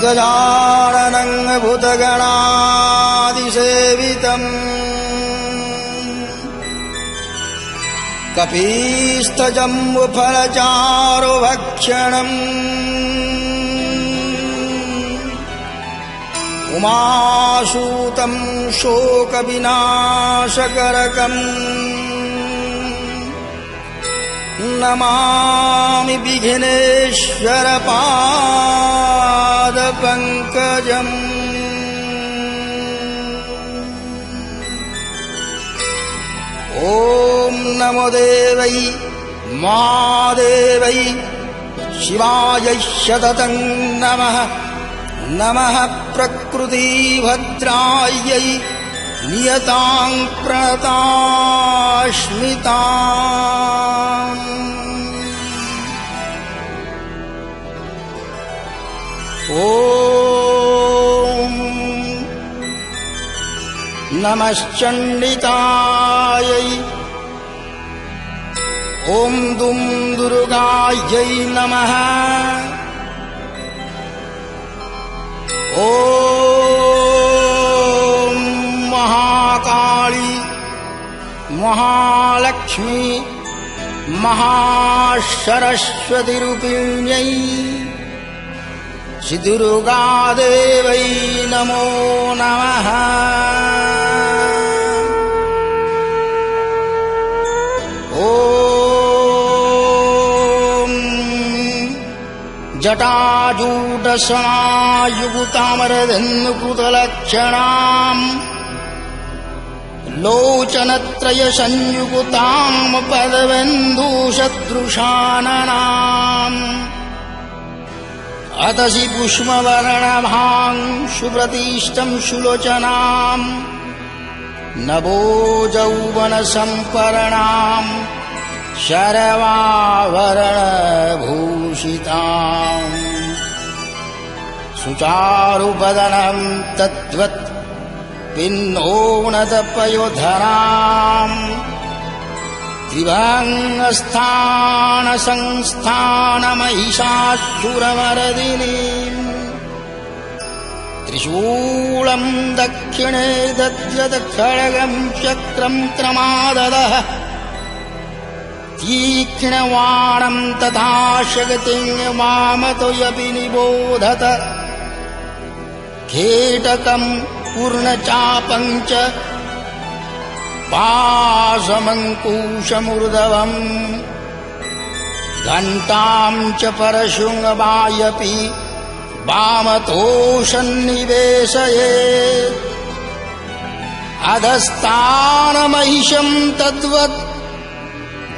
गजाननं भूतगणादिसेवितम् कपिस्थजम्बुफलचारुभक्षणम् उमासूतं शोकविनाशकरकम् नमामि विघ्नेश्वरपादपङ्कजम् ॐ नमो देवै महादेवै शिवायै शततं नमः। नमः प्रकृतिभद्रायै नियतां प्रणतास्मिताम्। ॐ नमश्चण्डिकायै ॐ दुं दुर्गायै नमः। ॐ महाकाली महालक्ष्मी महासरस्वतीरूपिण्यै श्रीदुर्गादेवै नमो नमः। ॐ जटाजूटसमायुक्तामरधनुकृतलक्षणाम् लोचनत्रयसंयुक्ताम् पदबन्धुसदृशाननाम् अतसि पुष्पवर्णभां सुप्रतिष्ठं सुलोचनाम् नवोजौवनसम्परणाम् शरवाभरणभूषिताम् सुचारुवदनं तद्वत् पिन्नोन्नतपयोधराम् त्रिभङ्गस्थानसंस्थानमहिषासुरमर्दिनीम् त्रिशूलं दक्षिणे दध्यत खड्गं चक्रं क्रमाददः तीक्ष्णवाणं तथा शक्तिं वामतोऽपि निबोधत खेटकं पूर्णचापं च पाशमङ्कुशमुर्धवम् घण्टां च परशुङ्गवायपि वामतो सन्निवेशयेत् अधस्तानमहिषं तद्वत्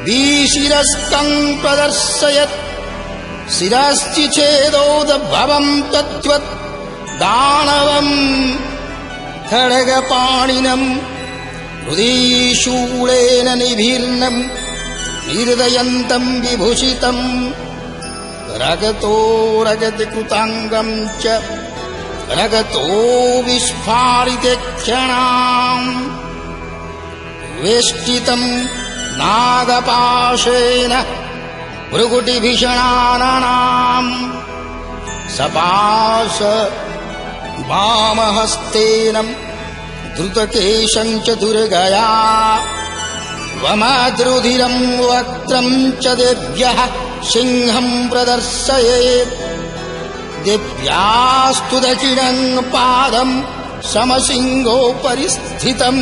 विशिरस्कं प्रदर्शयत् शिरश्चिच्छेदोद्भवं तद्वत् दानवं खड्गपाणिनम् हृदि शूलेन निभीर्णं निर्दयन्तं विभूषितं रगतो रगतकृताङ्गं च रगतो विस्फारिते क्षणाम् वेष्टितं नागपाशेन भृकुटिभीषणानाम् सपाश वामहस्तेन द्रुतकेशं च दुर्गया वमद्रुधिरं वक्त्रं च देव्यः सिंहं प्रदर्शयेत् देव्यास्तु दक्षिणं पादं समसिंहोपरि स्थितं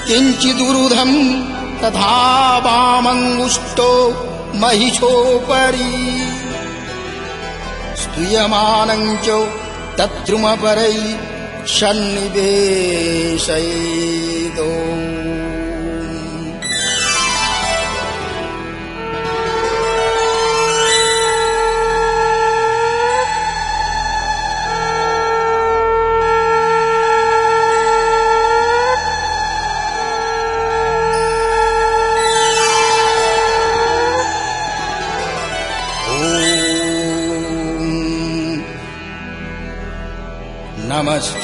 किञ्चिदुरुधं तथा वामङ्गुष्ठो महिषोपरि स्तूयमानं च तद्रुमपरै सन्निवेशयेदो।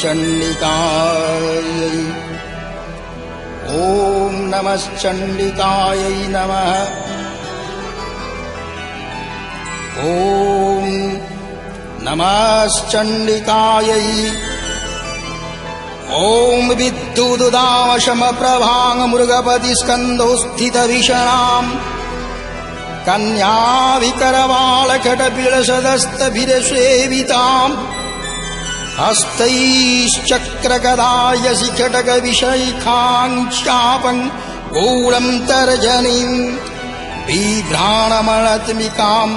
नमश्चण्डिकायै ॐ नमश्चण्डिकायै नमः। ॐ नमश्चण्डिकायै ॐ विद्युदामशमप्रभाङ्गमृगपतिस्कन्धोत्थितभीषणाम् कन्याविकरवालखटपिलसदस्तभिरसेविताम् हस्तैश्चक्रगदायशिखटकविशैखाञ्चापम् गौरम् तर्जनीम् बिभ्राणमणत्मिकाम्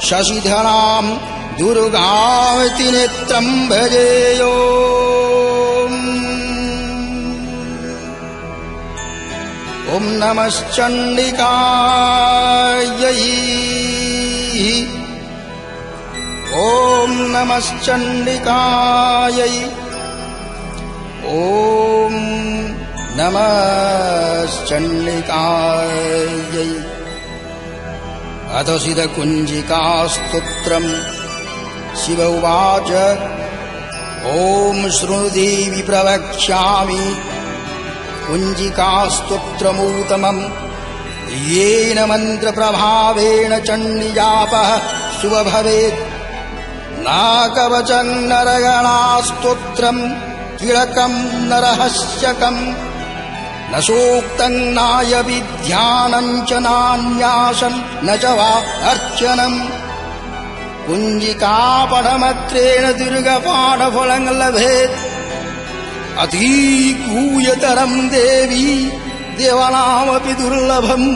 शशिधराम् दुर्गावति नेत्रम् भजेयो ॐ नमश्चण्डिकायै ॐ नमश्चण्डिकायै ॐ नमश्चण्डिकायै अधसिदकुञ्जिकास्तोत्रम् शिव उवाच ॐ शृणुदेवि प्रवक्ष्यामि कुञ्जिकास्तोत्रमूतमम् येन मन्त्रप्रभावेण चण्डीजापः शुभ भवेत् न कवचम् न रगणास्तोत्रम् किळकम् न रहस्यकम् न सूक्तम् नायविध्यानम् च नान्यासम् न च वा अर्चनम् कुञ्जिकापठमत्रेण दीर्घपाठफलम् लभेत् अतीगूयतरम् देवी देवानामपि दुर्लभम्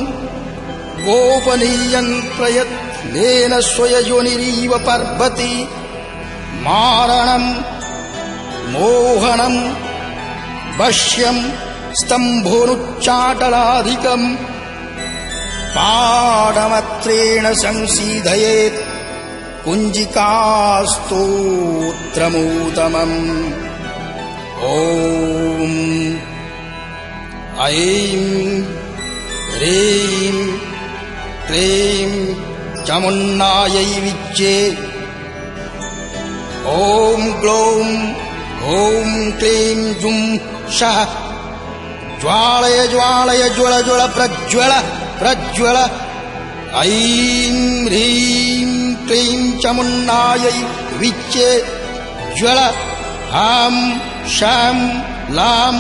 गोपनीयम् प्रयत्नेन स्वययोनिरीव पर्वति मारणम् मोहनम् वश्यम् स्तम्भोनुच्चाटनाधिकम् पाठमत्रेण संसीदयेत् कुञ्जिकास्तोत्रमूतमम् ॐ ऐं ह्रीं क्लीं चामुण्डायै विच्चे ॐ ग्लौं ॐ क्लीं जुं शः ज्वालय ज्वालय ज्वल ज्वल प्रज्वल प्रज्वल ऐं ह्रीं क्लीं चामुण्डायै विच्चे ज्वल हां शां लां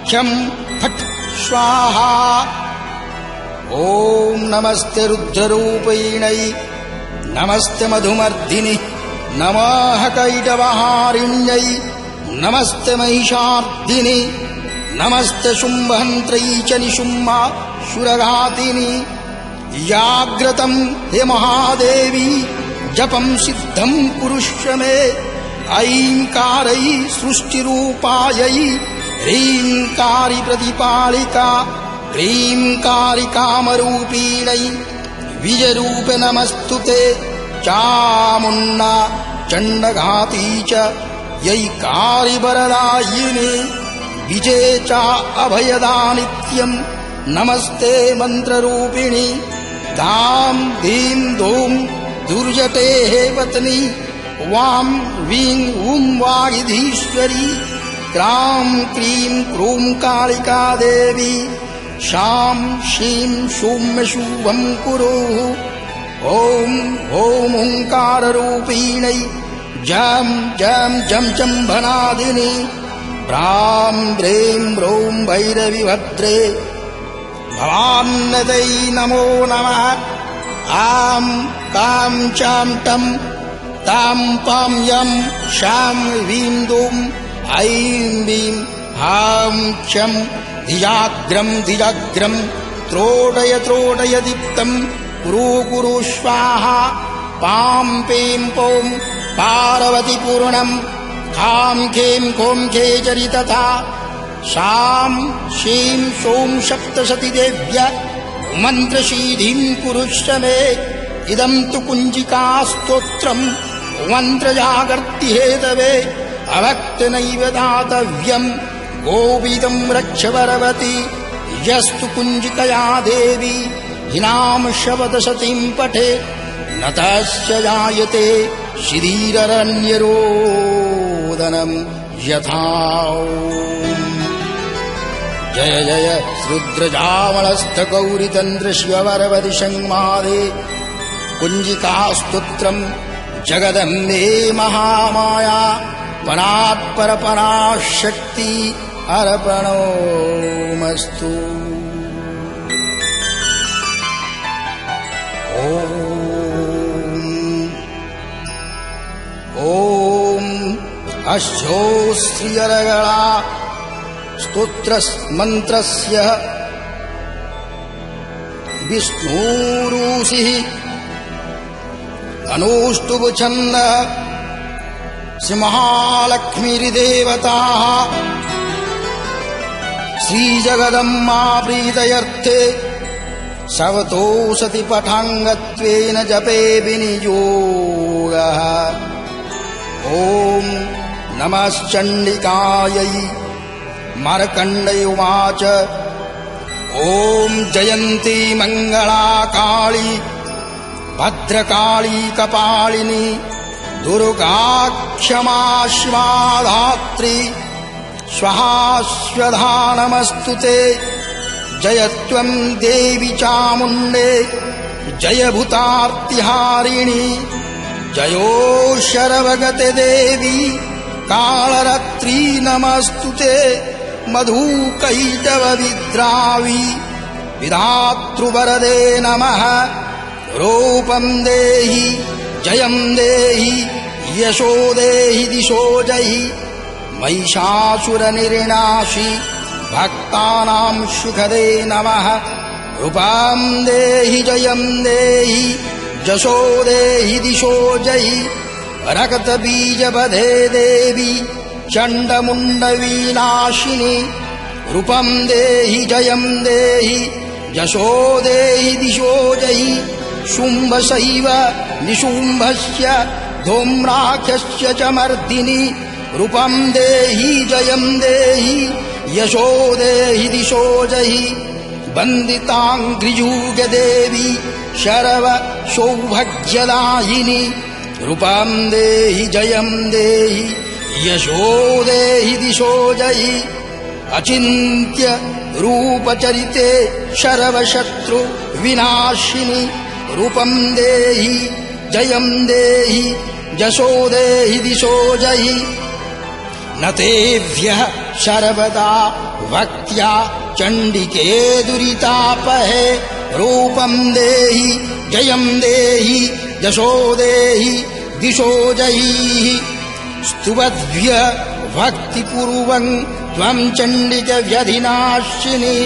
ह्यं फट् स्वाहा ॐ नमस्ते रुद्ररूपिण्यै नमस्ते मधुमर्दिनि नमः कैटवहारिण्यै नमस्ते महिषार्दिनि नमस्ते शुम्भहन्त्रै च निशुम्भा शुरघातिनि याग्रतं हे महादेवी जपं सिद्धं कुरुष्व मे ऐंकारै सृष्टिरूपायै ह्रींकारी प्रतिपालिका क्लींकारी कामरूपिण्यै विजयरूपे नमस्तुते चामुण्डा चण्डघाती च यैकारी वरदायिनी विजय च अभयदा नित्यम् नमस्ते मन्त्ररूपिणी दां धीं धूं दुर्जटेः पत्नी वां वीं ऊं वागिधीश्वरी क्रां क्रीं क्रूं कालिका देवी शां शीं शूं शुभं कुरु ॐ ॐ ओंकाररूपिण्यै जं जं जं चम्भनादिनी ब्रां ब्रीं ब्रौं भैरवीभद्रे भवान्नदै नमो नमः आं कां चां टं तां पां यं शां वीं दूं ऐं वीं हां क्षं धिजाग्रं धिजाग्रं त्रोटय त्रोटय दीप्तं कुरु कुरु स्वाहा पां पीं पौं पार्वती पूर्णं खां खें खों खे चरितथा शां शीं शूं सप्तशती देव्य मन्त्रसीधिं कुरुष्व मे इदं तु कुञ्जिकास्तोत्रम् मन्त्रजागर्ति हेतवे अभक्तनैव दातव्यम् गोविदं रक्ष वरवती यस्तु कुञ्जिकया देवी हिनाम शब्दशतीं पठेत् न तस्य जायते शिरीररण्यरोदनं यथा जय जय रुद्रजामलस्थगौरीतन्त्र शिववरवति संमादे कुञ्जिकास्तोत्रम् जगदम्बे महामाया परात्पर पराशक्ति अर्पणोमस्तु। ओम अश्योश्रियरगणा स्तोत्रमन्त्रस्य विष्णुरूषिः अनुष्टुप्छन्दः श्रीमहालक्ष्मीर्देवताः श्रीजगदम्मा प्रीतयर्थे सवतो सति पठाङ्गत्वेन जपे विनियोगः। ॐ नमश्चण्डिकायै। मार्कण्डेय उवाच ॐ जयन्ती मङ्गला काली भद्रकाली कपालिनी दुर्गा क्षमा शिवा धात्री स्वाहा स्वधा नमस्तुते। जय त्वं देवी चामुण्डे जय भूतार्तिहारिणी जयो शरवगते देवी कालरात्रि नमस्तुते। मधुकैटवविद्रावी विधातृवरदे नमः। रूपं देहि जयं देहि यशो देहि दिशो जहि। महिषासुरनिर्नाशि भक्तानां सुखदे नमः। रूपं देहि जयं देहि यशो देहि दिशो जहि। रक्तबीजवधे देवी चण्डमुण्डविनाशिनी। रूपं देहि जयं देहि यशो देहि दिशो जहि। शुम्भशैव निशुम्भस्य धूम्राख्यस्य च मर्दिनि। रूपं देहि जयं देहि यशो देहि दिशो जहि। वन्दिताङ्घ्रियुगे देवी शरव सौभाग्यदायिनी। रूपं देहि जयं देहि यशो देहि दिशो जहि। अचिन्त्य रूपचरिते शरवशत्रु विनाशिनी। रूपं देहि जयं देहि यशो देहि दिशो जहि। न तेभ्यः सर्वदा भक्त्या चण्डिके दुरितापहे। रूपं देहि जयं देहि यशो देहि दिशो जहि। स्तुवद्भ्य भक्तिपूर्वं त्वं चण्डिके व्यधिनाशिनी।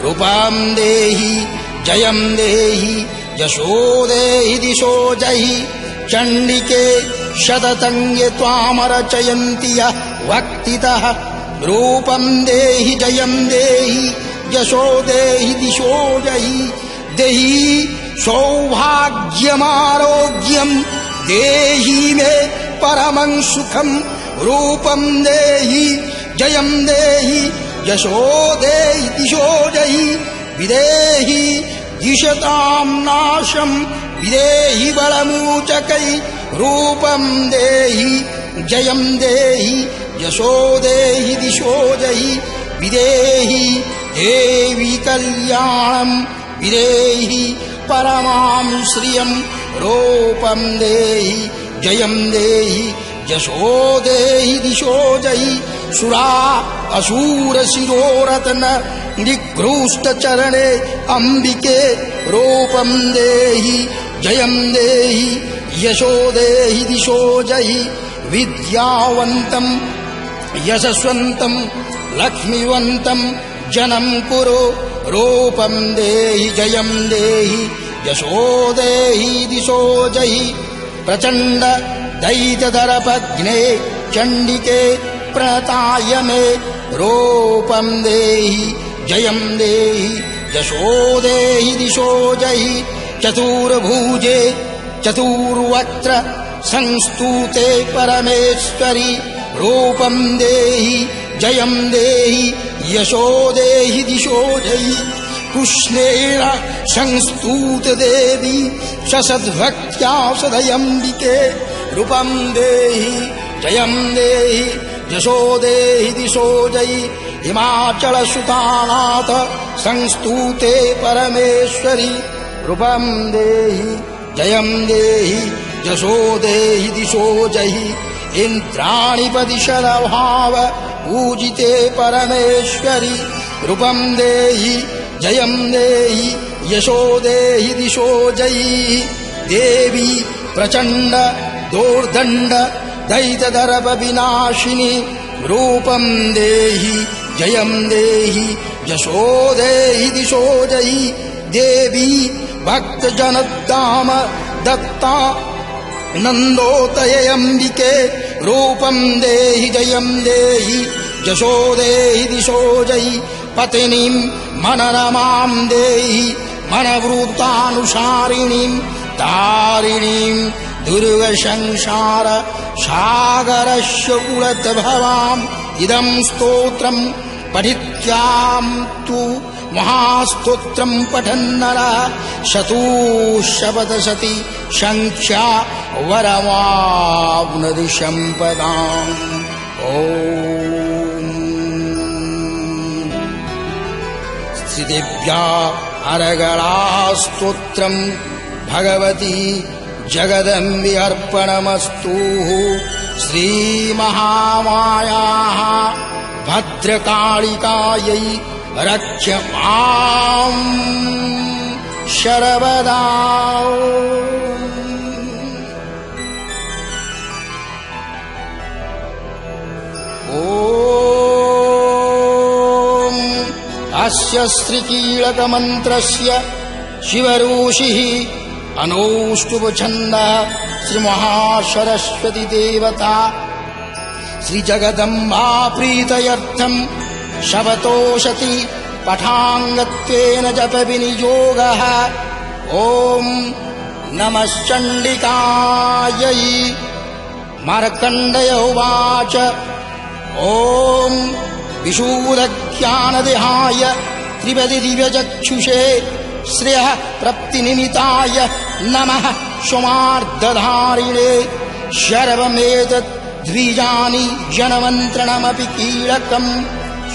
रूपं देहि जयं देहि यशो देहि दिशो जहि। चण्डिके सततं ये त्वामर्चयन्ति यः भक्तितः। रूपं देहि जयं देहि यशो देहि दिशो जहि। देहि सौभाग्यमारोग्यं देहि मे परमं सुखं। रूपं देहि जयं देहि यशो देहि दिशो जहि। विदेहि दिशतां नाशं विदेहि बलमूचकै। रूपं देहि जयं देहि यशो देहि दिशो जहि। विदेहि देवी कल्याणं विदेहि परमां श्रियं। रूपं देहि जयं देहि यशो देहि दिशो जहि। सुरा असुर शिरोरत्न निकृष्ट चरणे अंबिके। रूपं देहि जयं देहि यशो देहि दिशो जहि। विद्यावन्तं यशस्वन्तं लक्ष्मीवन्तं जनं कुरु। रूपं देहि जयं देहि यशो देहि दिशो जहि। प्रचण्ड दैत्यदर्पघ्ने चण्डिके प्रणताय मे। रूपं देहि जयं देहि यशो देहि दिशो जहि। चतुर्भुजे चतुर्वक्त्र संस्तुते परमेश्वरि। रूपं देहि जयं देहि यशो देहि दिशो जहि। कृष्णेन संस्तुत देवी ससद्भक्त्या सदयम्बिके। रूपं देहि जयं देहि यशो देहि दिशो जहि। हिमाचलसुतानाथ संस्तुते परमेश्वरि। रूपं देहि जयं देहि यशो देहि दिशो जहि इन्द्राणि पदिशदभाव पूजिते परमेश्वरि रूपं देहि जयं देहि यशो देहि दिशो जयि देवी प्रचण्ड दोर्दण्ड दैत्यदर्प विनाशिनि रूपं देहि जयं देहि यशो देहि दिशो जयि देवी भक्तजनदाम दत्ता नन्दोतये अम्बिके रूपं देहि जयं देहि यशो देहि दिशो जयि पत्नीं मनरमां देहि मनवृत्तानुसारिणीं तारिणीं दुर्गसंसार सागरस्य उलद्भवाम् इदं स्तोत्रं पठित्यां तु महास्तोत्रं पठन्नरः शतुशपथशती संख्या वरमाप्नोति सम्पदाम्। ॐ श्रीदेव्या अरगला स्तोत्रं भगवती जगदम्बे अर्पणमस्तु। श्रीमहामायाः भद्रकालिकायै रक्ष मां सर्वदा। ॐ अस्य श्रीकीलकमन्त्रस्य शिवऋषिः अनौष्टुभछन्दः श्रीमहासरस्वती देवता श्रीजगदम्बा प्रीतयर्थं शबतोषति पठाङ्गत्वेन जपविनियोगः। ॐ नमश्चण्डिकायै। मार्कण्डेय उवाच ॐ विशूलज्ञानदेहाय त्रिपदि दिव्यचक्षुषे श्रेयः प्राप्तिनिमित्ताय नमः सोमार्धधारिणे। सर्वमेतत् द्विजानि जनमन्त्रणमपि कीलकं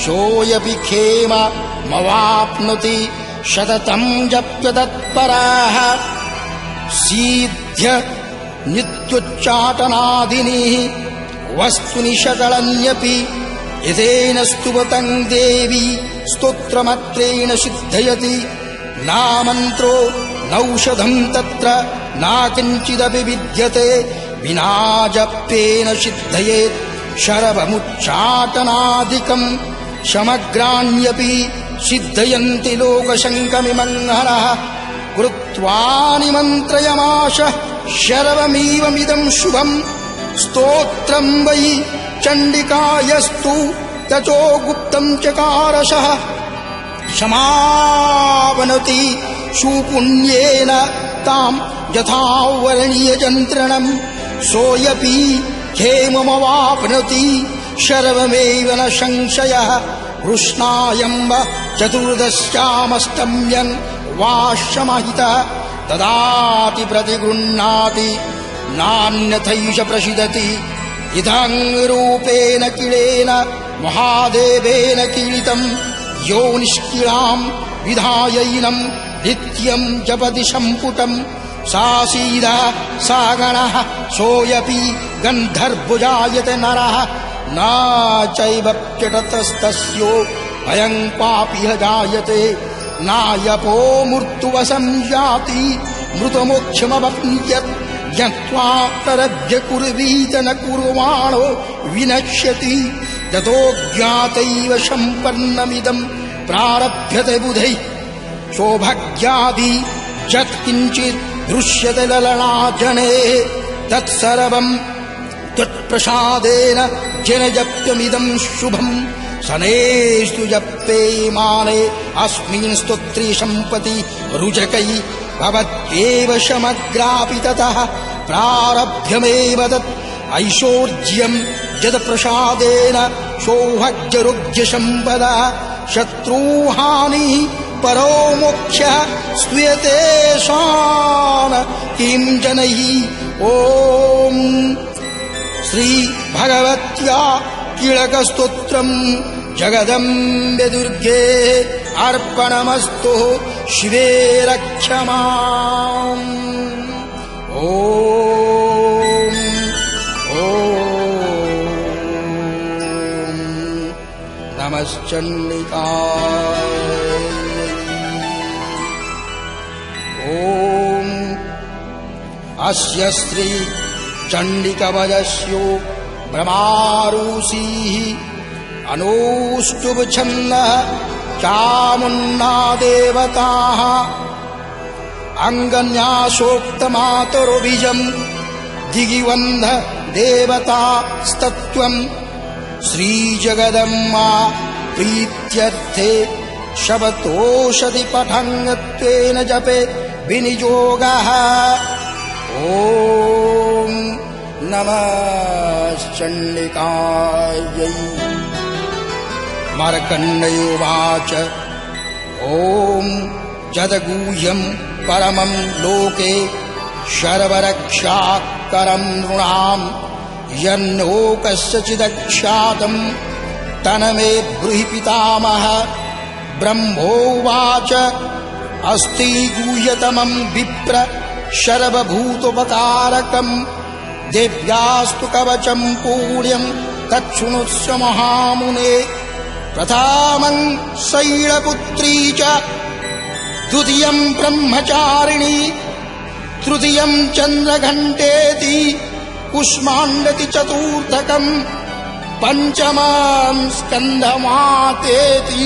सोऽयपि क्षेममवाप्नोति सततं जप्य तत्परः। सीध्य नित्योच्चाटनादीनि वस्तुनि सकलन्यपि यथेन स्तुवतं देवी स्तोत्रमात्रेण सिद्धयति। नामन्त्रो नौषधं तत्र नाकिञ्चिदपि विद्यते विना जप्येन सिद्धयेत् शरवमुच्चाटनादिकम्। समग्राण्यपि सिद्धयन्ति लोकशङ्कमिमङ्गलः कृत्वा निमन्त्रयमाश शर्वमिदं शुभम्। स्तोत्रं वै चण्डिकायस्तु ततो गुप्तं चकारशः समावनति सुपुण्येन तां यथावर्णीयजन्त्रणं सोऽयपि क्षेममवाप्नोति सर्वमेव न संशयः। कृष्णायम्ब चतुर्दश्यामष्टम्यं वा समाहितः ददाति प्रतिगृह्णाति नान्यथैष प्रसीदति। इदं रूपेण किलेन महादेवेन कीलितं यो निष्किलां विधायैनं नित्यं जपति सम्पुटं। सा सीधा सा गणः सोऽयपि गन्धर्वजायते नरः न चैवप्यटतस्तस्यो भयं पापिह जायते। नायपो मृत्युवशं याति मृतमोक्षमवप्नुयात् ज्ञात्वा प्ररभ्य कुर्वीत न कुर्वाणो विनश्यति। ततो ज्ञातैव सम्पन्नमिदं प्रारभ्यते बुधैः सौभाग्यादि यत्किञ्चित् दृश्यते ललनाजने तत्सर्वं त्वत्प्रसादेन जनजप्यमिदं शुभम्। शनेस्तु जप्येमाने अस्मिन् स्तोत्रे सम्पति रुचकै भवत्येव समग्रापि ततः प्रारभ्यमेव तत् ऐश्वर्यं यत्प्रसादेन सौभाग्यरोग्यसम्पदा। शत्रुहानिः परो मोक्षः स्तूयते शान किं जनैः। ॐ श्री भगवत्या कीलकस्तोत्रं जगदम्बे दुर्गे अर्पणमस्तु। शिवे रक्ष माम्। ॐ चण्डिकायै ॐ अस्य श्री चण्डिकवचस्यो ब्रह्मारुषिः अनुष्टुप्छन्दः चामुण्डा देवताः अङ्गन्यासोक्तमातुर्बीजम् दिगिवन्ध देवतास्तत्त्वम् श्रीजगदम्मा प्रीत्यर्थे शब्दोषधि पठङ्गत्वेन जपे विनियोगः ॐ नमः चण्डिकायै मार्कण्डेय उवाच ॐ जदगूह्यम् परमम् लोके सर्वरक्षाकरम् नृणाम् यन्नो कस्यचिदख्यातम् तन्मे ब्रूहि पितामह ब्रह्मोवाच अस्ति गुह्यतमम् विप्र सर्वभूतोपकारकम् देव्यास्तु कवचम् पुण्यम् तच्छृणुष्व महामुने प्रथमम् शैलपुत्री च द्वितीयम् ब्रह्मचारिणी तृतीयम् चन्द्रघण्टेति कुष्माण्डति चतुर्थकम् पञ्चमम् स्कन्धमातेति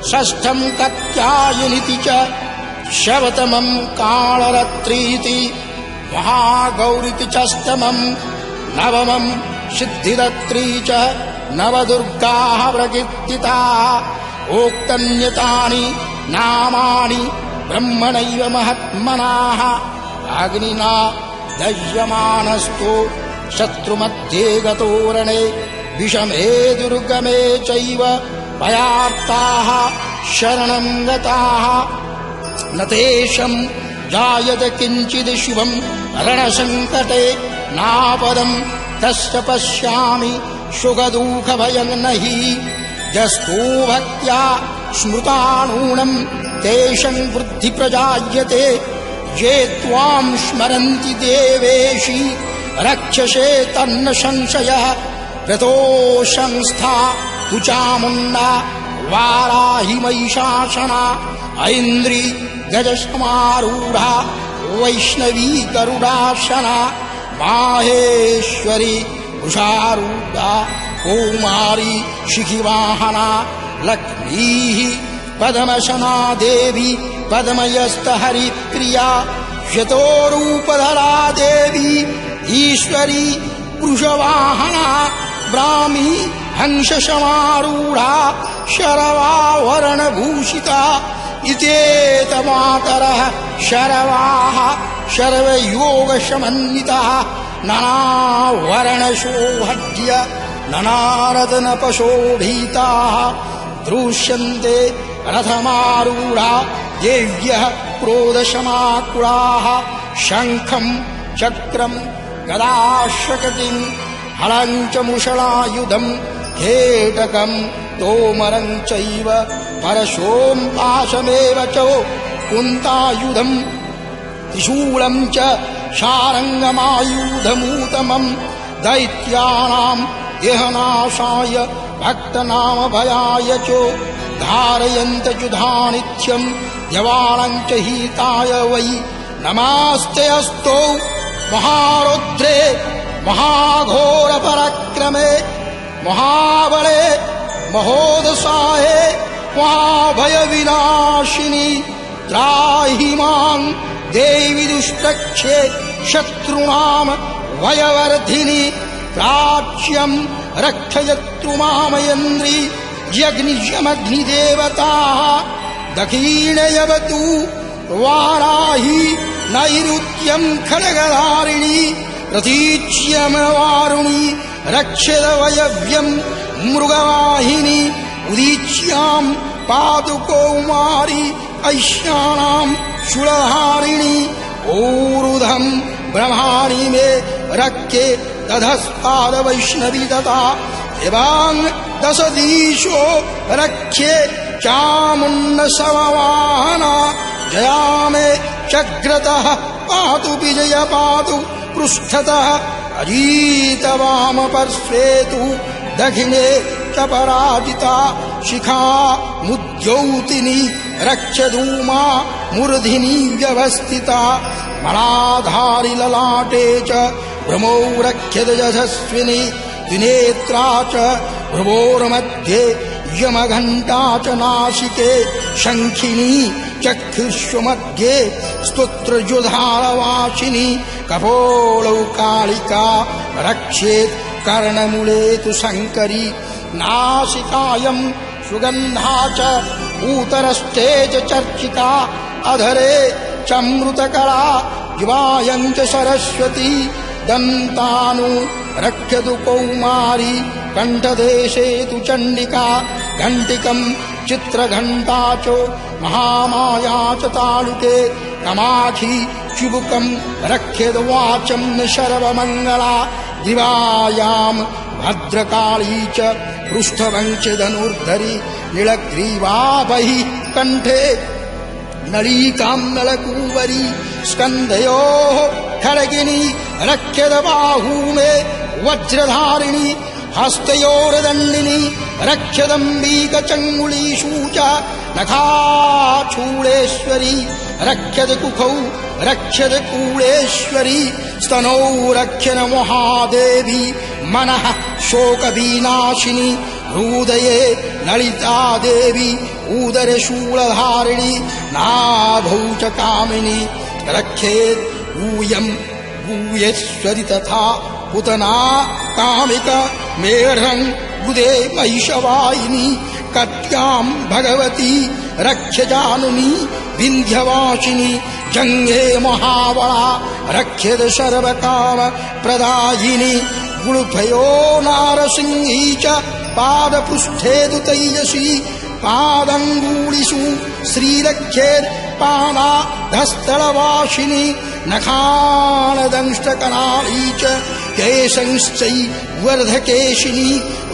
षष्ठम् कात्यायनीति च सप्तमम् कालरात्रीति महागौरीति षष्ठमम् नवमम् सिद्धिदात्री च नवदुर्गाः प्रकीर्तिताः उक्तन्यतानि नामानि ब्रह्मणैव महात्मनः अग्निना दह्यमानस्तु शत्रुमध्ये गतोरणे विषमे दुर्गमे चैव भयार्ताः शरणं गताः न तेषां जायते किञ्चित् शुभं रणसङ्कटे नापदं तस्य पश्यामि सुखदुःखभयं नहि यस्तु भक्त्या स्मृतानूनं तेषां वृद्धि प्रजायते ये त्वां स्मरन्ति देवेशि रक्षसे तन्न संशयः प्रतो संस्था तु चामुण्डा वाराहि महिषासना ऐन्द्री गजसमारूढा वैष्णवी गरुडासना माहेश्वरी वृषारूढा कौमारी शिखिवाहना लक्ष्मीः पद्मसना देवी पद्मयस्तहरिप्रिया शतोरूपधरा देवी ईश्वरी वृषवाहना ब्राह्मी हंससमारूढा शरवावरणभूषिता इत्येतमातरः शरवाः शर्वयोगसमन्विताः नानावर्णशोभज्य नानारत्नपशोभिताः दृश्यन्ते रथमारूढा देव्यः क्रोधसमाकुलाः शङ्खम् चक्रम् गदाशकटिम् हलं च मुषलायुधम् खेटकम् तोमरम् चैव परशोम् पाशमेव च कुन्तायुधम् त्रिशूलम् च शारङ्गमायुधमूतमम् दैत्यानाम् देहनाशाय भक्तनामभयाय च धारयन्त युधानित्यम् देवानाम् च हिताय वै नमस्ते अस्तौ महारौद्रे महाघोरपराक्रमे महाबले महोदशाये महाभयविनाशिनी त्राहि मां देवी दुष्टक्षे शत्रूणां भयवर्धिनी प्राच्यं रक्षयतु मामयन्द्री यज्ञमग्निदेवताः दक्षिणयवतु वाराही नैऋत्यं खड्गधारिणी प्रतीच्यमवारुणी रक्षदवयव्यं मृगवाहिनी उदीच्यां पातु कौमारी ऐश्यानां शूलधारिणी ऊर्ध्वं ब्रह्माणि मे रक्षे दधस्पाद वैष्णवी तथा एवं दश दिशो रक्षे चामुण्डसमवाहना जया मे चक्रतः पातु विजय पातु पृष्ठतः अजीतवामपार्श्वे तु दक्षिणे च पराजिता शिखा मुद्यौतिनी रक्षधूमा मूर्धिनी व्यवस्थिता मलाधारि ललाटे च भ्रमौ रक्ष्यत यशस्विनी द्विनेत्रा च भ्रुवोर्मध्ये यमघण्टा च नासिके शङ्खिनी चक्षुष्मध्ये स्तोत्रजुधारवासिनी कपोलौ कालिका रक्षेत् कर्णमूले तु शङ्करी नासिकायं सुगन्धा च ऊतरस्थे च चर्चिका अधरे चमृतकला जिह्वायं च सरस्वती दन्तानु रक्षतु कौमारी कण्ठदेशे तु चण्डिका घण्टिकं चित्रघण्टा च महामाया च तालुके कमाखी चिबुकं रक्षेत वाचं सर्वमङ्गला दिवायां भद्रकाली च पृष्ठवं च धनुर्धरी नीलग्रीवा बहिः कण्ठे नलिकां नलकूवरी स्कन्धयोः खड्गिनी रक्षेत बाहू मे वज्रधारिणी हस्तयोर्दण्डिनी रक्षदम्बिकचङ्गुलीषु च नखाचूलेश्वरी रक्षत कुखौ रक्षत कूलेश्वरी स्तनौ रक्षन महादेवी मनः शोकविनाशिनी हृदये ललिता देवी उदरे शूलधारिणी नाभौ च कामिनी रक्षेत् यूयं यूयेश्वरी तथा पुतना कामिक मेढ्रं गुदे महिषवाहिनी कट्यां भगवती रक्षजानुनी विन्ध्यवासिनी जङ्घे महाबला रक्षेत सर्वकाम प्रदायिनी गुळुफयो नारसिंही च पादपृष्ठे तु तैजसी पादङ्गुलिषु श्रीरक्षेत् पादाधस्थलवासिनी नखानदंष्टकनाली च केशंश्चैवर्धकेशिनी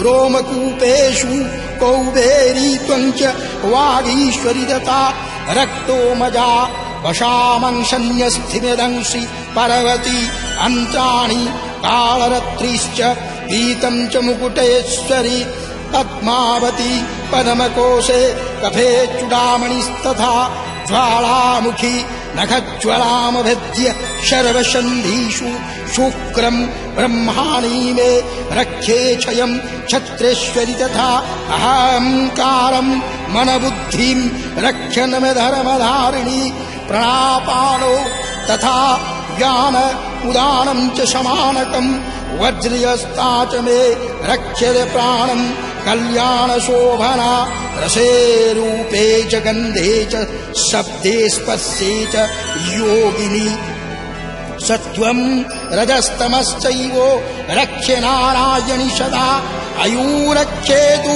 रोमकूपेषु कौबेरी त्वं च वागीश्वरी दत्ता रक्तोमजा वशामंसन्यस्थिमिदंसि पर्वती अन्त्राणि कालरत्रीश्च पीतं च मुकुटेश्वरी पद्मावती पद्मकोशे कफे चूडामणिस्तथा ज्वालामुखी नखज्वलामभेद्य शर्वसन्धिषु शुक्रं ब्रह्माणी मे रक्षे क्षयं छत्रेश्वरी तथा अहंकारं मनबुद्धिं रक्षन्मे धर्मधारिणी प्रणापानो तथा ज्ञान उदानं च समानकं वज्रयस्ता च मे रक्षते प्राणं कल्याणशोभना रसे रूपे च गन्धे च शब्दे स्पर्शे च योगिनी सत्वं रजस्तमश्चैव रक्षे नारायणि सदा आयुरक्षेतु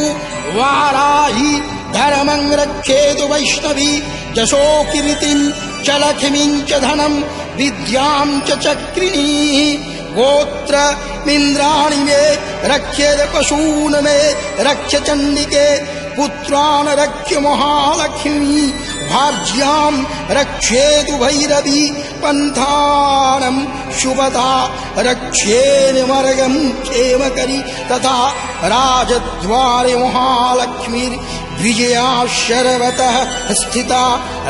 वाराही धर्मं रक्षेतु वैष्णवी यशो कीर्तिं च लक्ष्मीं च धनं विद्यां च चक्रिणी गोत्रमिन्द्राणि मे रक्षेत पशून् मे रक्ष चण्डिके पुत्रान् रक्ष महालक्ष्मी भार्यां रक्षेतु भैरवी पन्थानं शुभदा रक्षेन्मर्गं क्षेमकरी तथा राजद्वारे महालक्ष्मीर्विजया शर्वतः स्थिता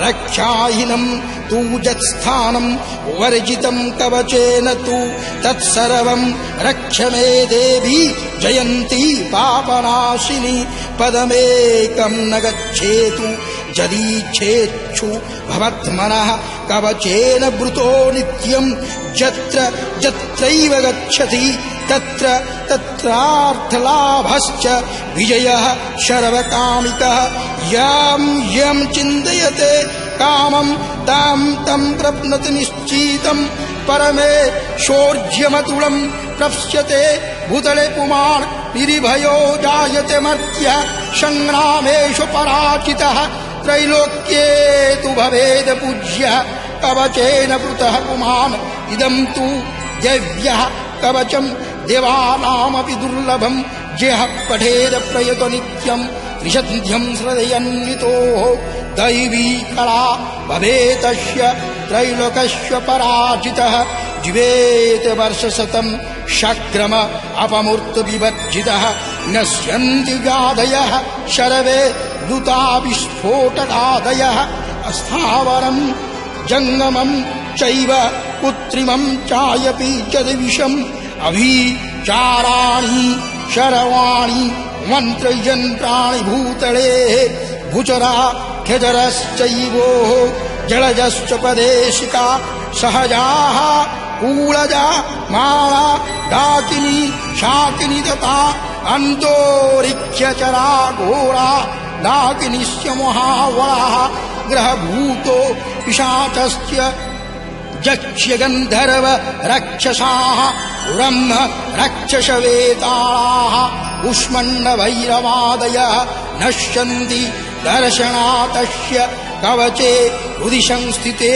रक्षाहीनं तु यत्स्थानं वर्जितं कवचेन तु तत्सर्वं रक्ष मे देवी जयन्ती पापनाशिनी पदमेकं न गच्छेतु यदीच्छेच्छु भवत्मनः कवचेन वृतो नित्यं यत्र यत्रैव गच्छति तत्र तत्रार्थलाभश्च विजयः सर्वकामिकः यं यं चिन्तयते कामं तं तं प्रप्नोति निश्चितं परमे शौर्यमतुलं प्रप्स्यते भूतले पुमान् निर्भयो जायते मर्त्यः संग्रामेषु पराजितः त्रैलोक्ये तु भवेद पूज्यः कवचेन पृतः पुमान् इदं तु दिव्यः कवचं देवानामपि दुर्लभं यः पठेद प्रयत नित्यं त्रिशन्ध्यं हृदयन्वितो दैवी कला भवेतस्य त्रैलोकस्य पराजितः जीवेत वर्षशतं शक्रम अपमूर्त विवर्जितः नश्यन्ति व्याधयः शरवे दूता विस्फोटकादयः स्थावरं जङ्गमं चैव कृत्रिमं चायपि यद्विषम् अभिचाराणि शरवाणि मन्त्रयन्त्राणि भूतले भुचरा ख्यजरश्चैवो जलजश्च पदेशिका सहजाः कूलजा माला डाकिनी शाकिनी तथा अन्तोरिक्ष्यचरा घोरा डाकिनीश्च महावराः ग्रहभूतो पिशाचस्य यक्ष्य गन्धर्व रक्षसाः ब्रह्म रक्षसवेताळाः उष्मण्ड भैरवादयः नश्यन्ति दर्शनातस्य कवचे हृदि संस्थिते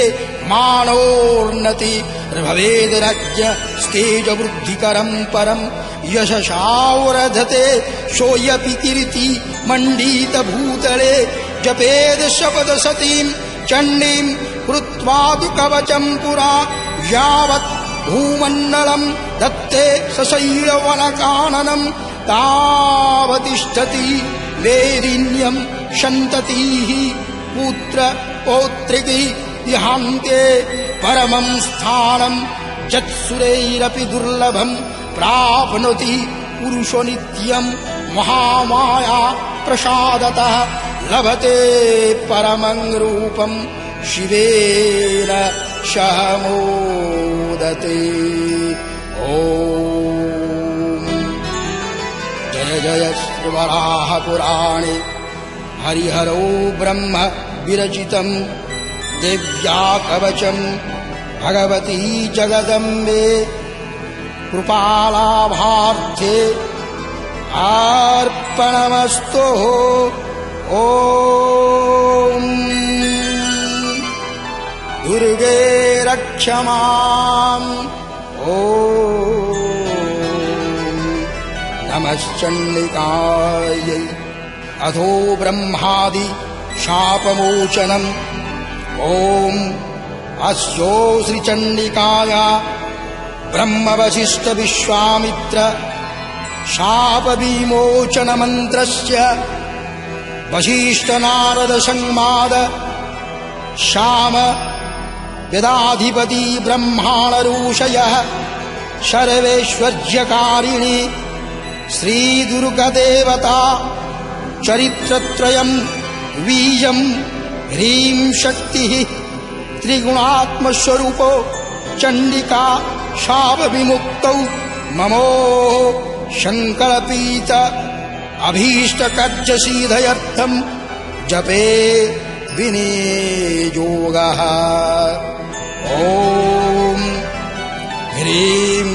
मानोन्नति भवेद्रज्ञ स्तेज वृद्धिकरं परं यशसावरधते सोऽयपि कीर्ति मण्डित भूतले जपेद शपथ सतीं चण्डीं कृत्वा तु कवचं पुरा यावत् भूमण्डलं दत्ते सशैलवनकाननं तावतिष्ठति वेदिन्यं सन्ततिः पुत्र पौत्रिकी विहान्ते परमं स्थानं यत्सुरैरपि दुर्लभं प्राप्नोति पुरुषो नित्यं महामाया प्रसादतः लभते परमं रूपं शिवेन सह मोदते। ॐ जय जय श्रीवराह पुराणे हरिहरो ब्रह्म विरचितं देव्या कवचं भगवती जगदम्बे कृपालाभार्थे अर्पणमस्तु। ॐ दुर्गे रक्ष माम्। ॐ नमश्चण्डिकायै अथो ब्रह्मादि शापमोचनम्। ॐ अस्यो श्रीचण्डिकाया ब्रह्मवसिष्ठ विश्वामित्र शापविमोचनमन्त्रस्य वसिष्ठ नारद संवाद श्याम वेदाधिपति ब्रह्माणरूषयः सर्वैश्वर्यकारिणी श्रीदुर्गादेवता चरित्रत्रयं बीजं ह्रीं शक्तिः त्रिगुणात्मस्वरूपो चण्डिका शापविमुक्तौ ममो शङ्करपीत अभीष्टकर्यसिद्धयर्थं जपे विनियोगः। ॐ ह्रीं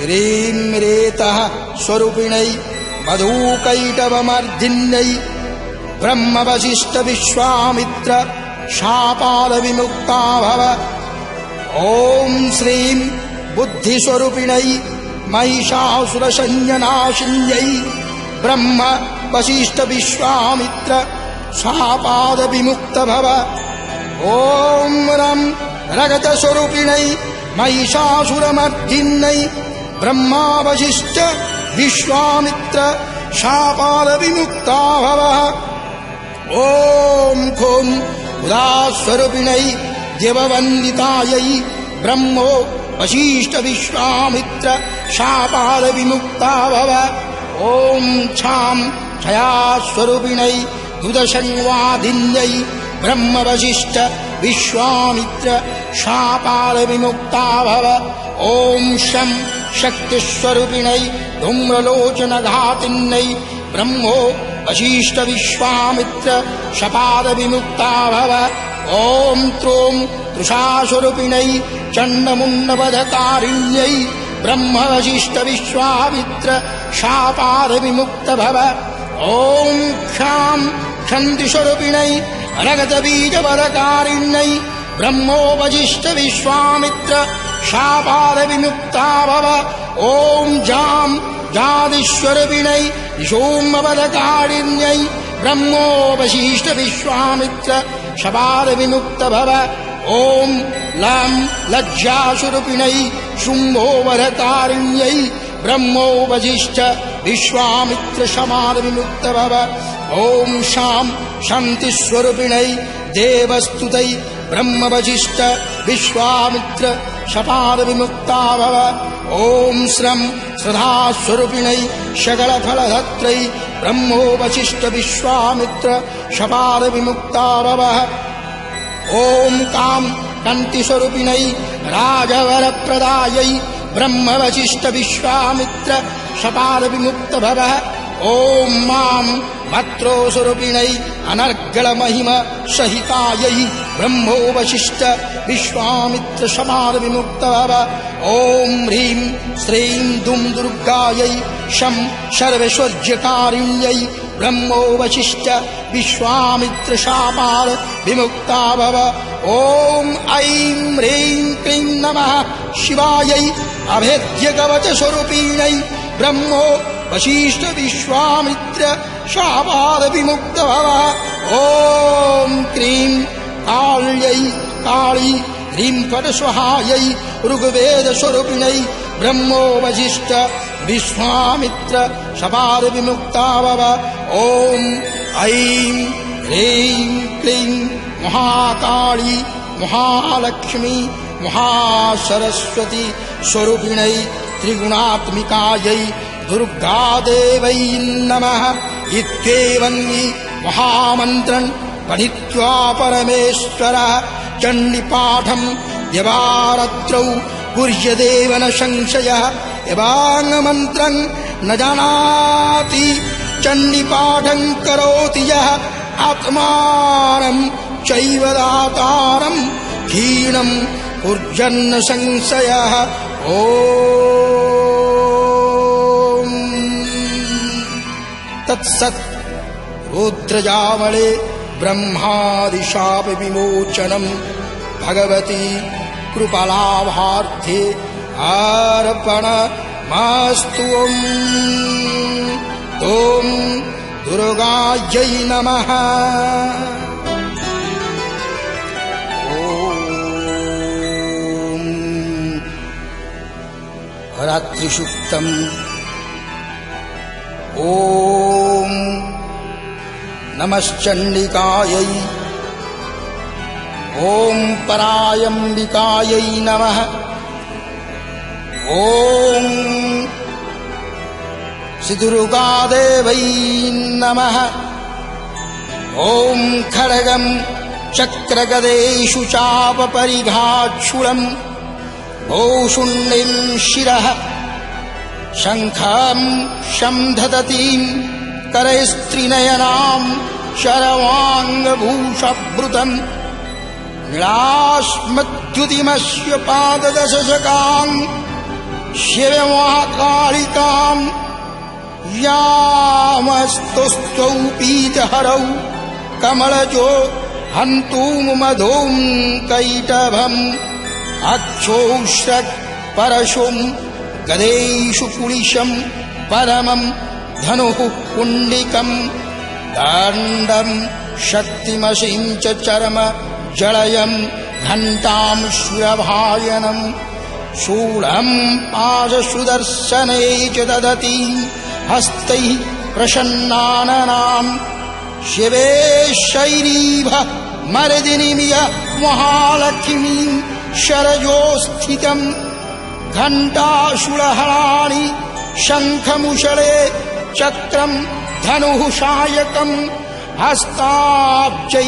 ह्रीं रेतः स्वरूपिणै मधुकैटवमर्धिन्यै ब्रह्मवसिष्ठ विश्वामित्र शापादविमुक्ता भव। ॐ श्रीं बुद्धिस्वरूपिणै महिषासुरसंज्ञनाशिन्यै ब्रह्म वसिष्ठ विश्वामित्र शापादविमुक्त भव। ॐ रं रगतस्वरूपिणै महिषासुरमर्दिन्यै ब्रह्मा वसिष्ठ विश्वामित्र शापादविमुक्ता भव। ॐ खुं उदास्वरूपिणै देववन्दितायै ब्रह्मो वसिष्ठ विश्वामित्र शापादविमुक्ता भव। ॐ क्षां क्षयास्वरूपिणै दुदशन्वादिन्यै ब्रह्म वसिष्ठ विश्वामित्र शापादविमुक्ता भव। ॐ शं शक्तिस्वरूपिणै धूम्रलोचनघातिन्यै ब्रह्मो वसिष्ठ विश्वामित्र शपादविमुक्ता भव। ॐ त्रों तृषास्वरूपिणै चण्डमुण्डवधकारिण्यै ब्रह्म वसिष्ठ विश्वामित्र शापादविमुक्त भव। ॐ क्षां क्षन्तिस्वरूपिणै अनगतबीजवधकारिण्यै ब्रह्मो वसिष्ठ विश्वामित्र शापादविमुक्ता भव। ॐ जां जादिस्वरूपिणै सोमवधकारिण्यै ब्रह्मो वसिष्ठ विश्वामित्र शपादविमुक्त भव। ॐ लं लज्जास्वरूपिण्यै शुम्भोवरतारिण्यै ब्रह्मोपजिष्ट विश्वामित्रशमादविमुक्तभव ॐ शां शान्तिस्वरूपिण्यै देवस्तुतै ब्रह्मवजिष्ठ विश्वामित्र शपादविमुक्ता भव ॐ श्रं श्रद्धास्वरूपिण्यै सकलफलधत्रै ब्रह्मोपजिष्ठ विश्वामित्र शपादविमुक्ता भव ॐ कां कान्तिस्वरूपिण्यै राजवरप्रदायै ब्रह्मवजिष्ठ विश्वामित्र शपादविमुक्त भव ॐ मां भद्रोस्वरूपिण्यै अनर्गलमहिम सहितायै ब्रह्मोपजिष्ठ विश्वामित्र शपादविमुक्त भव ॐ ह्रीं श्रीं दुं दुर्गायै शं सर्वैश्वर्यकारिण्यै ब्रह्मोपजिष्ठ विश्वामित्र शापादविमुक्ता भव ॐ ऐं ह्रीं क्लीं नमः शिवायै अभेद्यकवचस्वरूपिण्यै ब्रह्मोपजिष्ठ विश्वामित्र शापादविमुक्त भव ॐ क्रीं काल्यै काली ह्रीं फट्स्वाहायै ऋग्वेदस्वरूपिण्यै ब्रह्मोपजिष्ठ विश्वामित्र शपादविमुक्ता भव ॐ ऐं ह्रीं क्लीं महाकाली महालक्ष्मी महासरस्वती स्वरूपिण्यै त्रिगुणात्मिकायै दुर्गादेवै नमः इत्येवं महामन्त्रं पठित्वा परमेश्वरः चण्डीपाठं देवारात्रौ कुर्यदेव न संशयः एवाङ्गमन्त्रं न जानाति चण्डीपाठं करोति यः आत्मानं चैव दातारं क्षीणं कुर्यन्न संशयः ॐ तत्सत् रुद्रजामले ब्रह्मादिशाप विमोचनं भगवती कृपालाभार्थे अर्पणमस्तु ॐ दुर्गायै नमः रात्रिसूक्तम् ॐ नमश्चण्डिकायै ॐ परायम्बिकायै नमः ॐ श्रीदुर्गादेवै नमः ॐ खड्गं चक्रगदेषु चापपरिघाच्छूलम् भूषुण्डिं शिरः शङ्खं शंधतीं करस्त्रिनयनां शरवाङ्गभूषभृतं नीलाश्मद्युतिमस्य पाददशशकां शिवमहाकालिकां यामस्तुस्तौ पीतहरौ कमलजो हन्तुमधुं कैटभम् अक्षोश्रक् परशुं गदेषु पुलिशं परमं धनुः कुण्डिकं दण्डं शक्तिमसिं च चर्म जलयं घण्टां सुरभायनं शूलं पाशसुदर्शने च ददति हस्तैः प्रसन्नानां शिवे शैरीभ मर्दिनीमिय महालक्ष्मीं शरजोस्थितं घण्टाशूलहराणि शङ्खमुशले चक्रं धनुः सायकं हस्ताब्जैर्दधति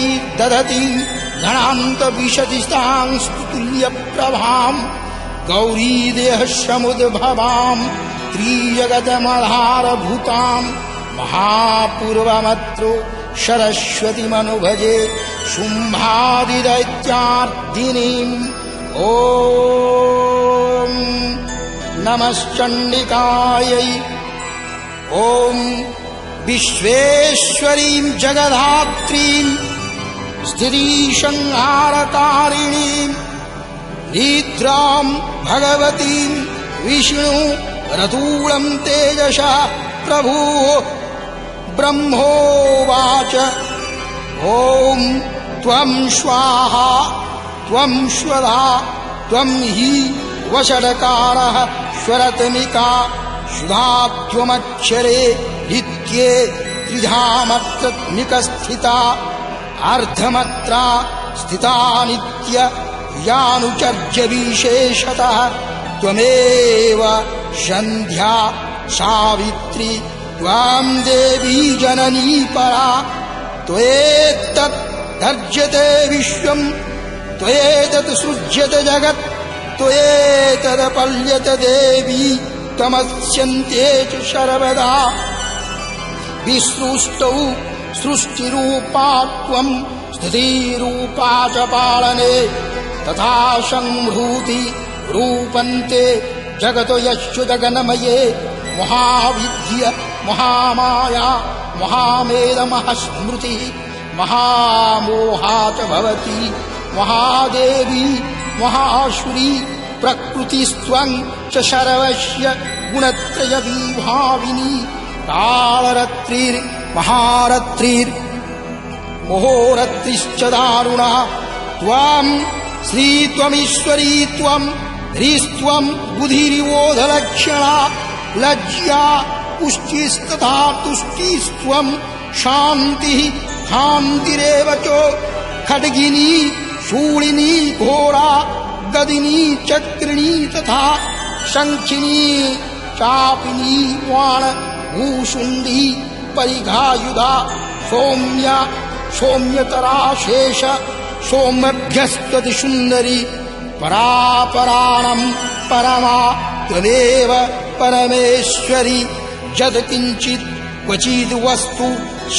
घणान्तविशदिष्टां स्तुल्यप्रभां गौरीदेहसमुद्भवां त्रिजगतमधारभूतां महापूर्वमत्रो सरस्वतीमनुभजे शुम्भादिदैत्यार्दिनीम् ॐ नमश्चण्डिकायै ॐ विश्वेश्वरीं जगद्धात्रीं स्थितिसंहारकारिणीं निद्रां भगवतीं विष्णु रतूलं तेजसा प्रभुः ब्रह्मोवाच ॐ त्वं स्वाहा त्वं श्वधा त्वं हि वषडकारः श्वरतमिका शुधा त्वमक्षरे नित्ये त्रिधामत्रत्मिकस्थिता अर्धमत्रा स्थिता नित्य यानुचर्य विशेषतः त्वमेव सन्ध्या सावित्री त्वां देवी जननी परा त्वयेतत् धर्ज्यते विश्वं त्वयेतत् सृज्यते जगत् त्वयेतदपल्यते देवी त्वमस्यन्ते च सर्वदा विसृष्टौ सृष्टिरूपा त्वं स्थितिरूपा च पालने तथा संभूति रूपन्ते जगतो यस्य जगन्मये महाविद्य महामाया महामेध महास्मृति महामोहा च भवति महादेवी महासुरी प्रकृतिस्त्वं च सर्वस्य गुणत्रय विभाविनी कालरत्रिर्महारत्रिर्महोरत्रिश्च दारुणा त्वां श्री त्वमीश्वरी त्वं ह्रीस्त्वं बुधिरिवोधलक्षणा लज्जा पुष्टिस्तथा तुष्टिस्त्वं शान्तिः शान्तिरेव च खड्गिनी शूलिनी घोरा गदिनी चक्रिणी तथा शङ्खिनी चापिनी वाण भूषुण्डी परिघायुधा सौम्या सौम्यतरा शेष सौम्यभ्यस्त्वति सुन्दरी परापराणं परमा त्वमेव परमेश्वरी यत्किञ्चित् क्वचिद् वस्तु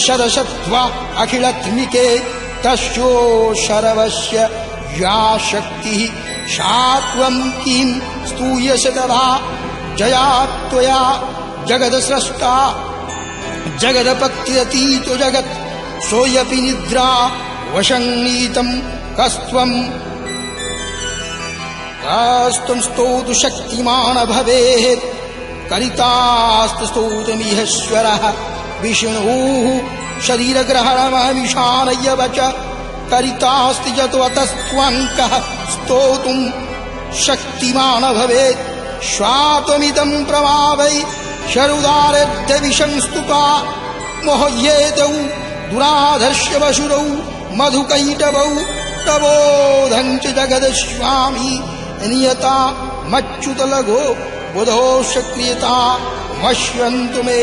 सदसत्त्वा अखिलत्मिके तस्यो सर्वस्य या शक्तिः सा त्वं किं स्तूयसे तदा जया त्वया जगदस्रष्टा जगदपत्यतीतो जगत् सोऽपि निद्रा वशङ्नीतं कस्त्वं स्तोतु शक्तिमान् भवेत् करितास्तोतुमीश्वरः विष्णुः शरीरग्रहणमहिषानयव च करितास्ति यतोऽतस्त्वङ्कः स्तोतुं शक्तिमान् भवेत् श्वात्वमिदं प्रभावै शरुदारद्यविशंस्तुका मोह्येतौ दुराधर्ष्य वशुरौ मधुकैटवौ तवोधं च जगदस्वामी नियता मच्युतलघो बुधो सक्रियता मश्यन्तु मे